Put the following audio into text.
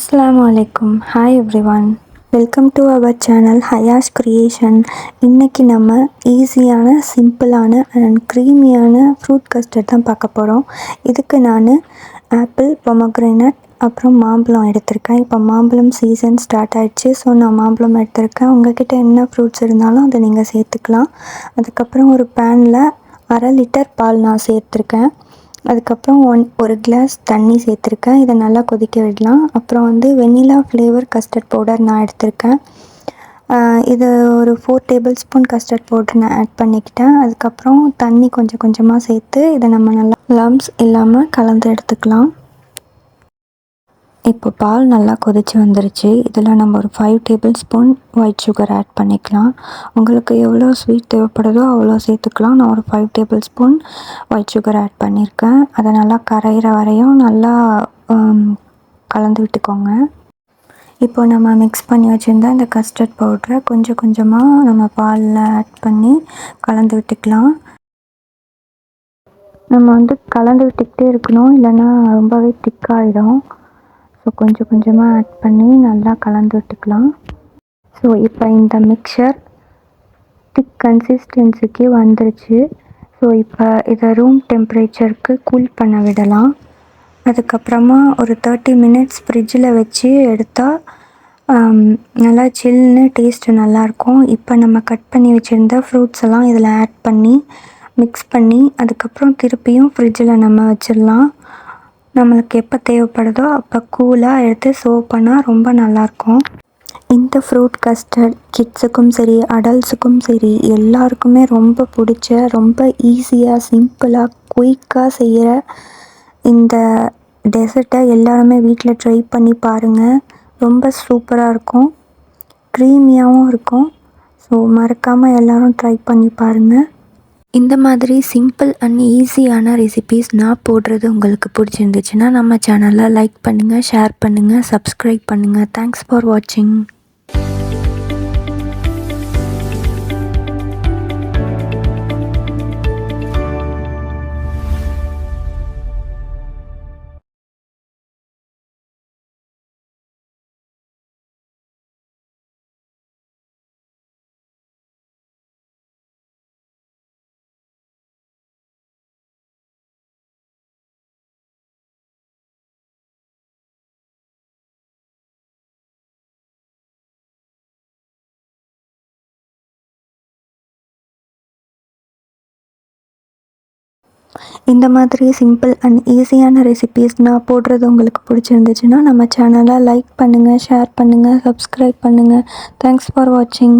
அஸ்ஸலாமு அலைக்கும். Hi everyone. Welcome to our channel Hayas creation. இன்றைக்கி நம்ம ஈஸியான, சிம்பிளான அண்ட் க்ரீமியான ஃப்ரூட் கஸ்டர்ட் தான் பார்க்க போகிறோம். இதுக்கு நான் ஆப்பிள், பொமக்ரேனட் அப்புறம் மாம்பழம் எடுத்திருக்கேன். இப்போ மாம்பழம் சீசன் ஸ்டார்ட் ஆகிடுச்சு. ஸோ நான் மாம்பழம் எடுத்திருக்கேன். உங்கள்கிட்ட என்ன ஃப்ரூட்ஸ் இருந்தாலும் அதை நீங்கள் சேர்த்துக்கலாம். அதுக்கப்புறம் ஒரு பேனில் 1/2 லிட்டர் பால் நான் சேர்த்துருக்கேன். அதுக்கப்புறம் ஒரு கிளாஸ் தண்ணி சேர்த்துருக்கேன். இதை நல்லா கொதிக்க விடலாம். அப்புறம் வெண்ணிலா ஃப்ளேவர் கஸ்டர்ட் பவுடர் நான் எடுத்திருக்கேன். இது ஒரு 4 டேபிள் ஸ்பூன் கஸ்டர்ட் பவுடர் நான் ஆட் பண்ணிக்கிட்டேன். அதுக்கப்புறம் தண்ணி கொஞ்சம் கொஞ்சமாக சேர்த்து இதை நம்ம நல்லா லம்ப்ஸ் இல்லாமல் கலந்து எடுத்துக்கலாம். இப்போ பால் நல்லா கொதிச்சு வந்துருச்சு. இதில் நம்ம ஒரு 5 tablespoon white sugar add பண்ணிக்கலாம். உங்களுக்கு எவ்வளோ ஸ்வீட் தேவைப்படுதோ அவ்வளோ சேர்த்துக்கலாம். நான் ஒரு 5 tablespoon white sugar add பண்ணியிருக்கேன். அதை நல்லா கரையிற வரையும் நல்லா கலந்து விட்டுக்கோங்க. இப்போ நம்ம மிக்ஸ் பண்ணி வச்சுருந்தா இந்த கஸ்டர்ட் பவுடரை கொஞ்சம் கொஞ்சமாக நம்ம பாலில் ஆட் பண்ணி கலந்து விட்டுக்கலாம். நம்ம கலந்து விட்டுக்கிட்டே இருக்கணும், இல்லைன்னா ரொம்பவே திக்காகிடும். ஸோ கொஞ்சம் கொஞ்சமாக ஆட் பண்ணி நல்லா கலந்து விட்டுக்கலாம். ஸோ இப்போ இந்த மிக்சர் திக் கன்சிஸ்டன்சிக்கு வந்துருச்சு. ஸோ இப்போ இதை ரூம் டெம்பரேச்சருக்கு கூல் பண்ண விடலாம். அதுக்கப்புறமா ஒரு 30 மினிட்ஸ் ஃப்ரிட்ஜில் வச்சு எடுத்தால் நல்லா சில்லுன்னு டேஸ்ட்டு நல்லாயிருக்கும். இப்போ நம்ம கட் பண்ணி வச்சுருந்த ஃப்ரூட்ஸ் எல்லாம் இதில் ஆட் பண்ணி மிக்ஸ் பண்ணி அதுக்கப்புறம் திருப்பியும் ஃப்ரிட்ஜில் நம்ம வச்சிடலாம். நம்மளுக்கு எப்போ தேவைப்படுதோ அப்போ கூலாக எடுத்து சர்வ் பண்ணால் ரொம்ப நல்லாயிருக்கும். இந்த ஃப்ரூட் கஸ்டர்ட் கிட்ஸுக்கும் சரி, அடல்ட்ஸுக்கும் சரி, எல்லாருக்குமே ரொம்ப பிடிச்ச, ரொம்ப ஈஸியாக, சிம்பிளாக, குயிக்காக செய்கிற இந்த டெசர்ட்டை எல்லாருமே வீட்டில் ட்ரை பண்ணி பாருங்கள். ரொம்ப சூப்பராக இருக்கும், க்ரீமியாகவும் இருக்கும். ஸோ மறக்காமல் எல்லோரும் ட்ரை பண்ணி பாருங்கள். இந்த மாதிரி சிம்பிள் அண்ட் ஈஸியான ரெசிபீஸ் நான் போடுறது உங்களுக்கு பிடிச்சிருந்துச்சுன்னா நம்ம சேனலை லைக் பண்ணுங்கள், ஷேர் பண்ணுங்கள், சப்ஸ்கிரைப் பண்ணுங்கள். தேங்க்ஸ் ஃபார் வாட்சிங். இந்த மாதிரி சிம்பிள் அண்ட் ஈஸியான ரெசிபீஸ் நான் போடுறது உங்களுக்கு பிடிச்சிருந்துச்சுன்னா நம்ம சேனலை லைக் பண்ணுங்கள், ஷேர் பண்ணுங்கள், சப்ஸ்கிரைப் பண்ணுங்கள். தேங்க்ஸ் ஃபார் வாட்சிங்.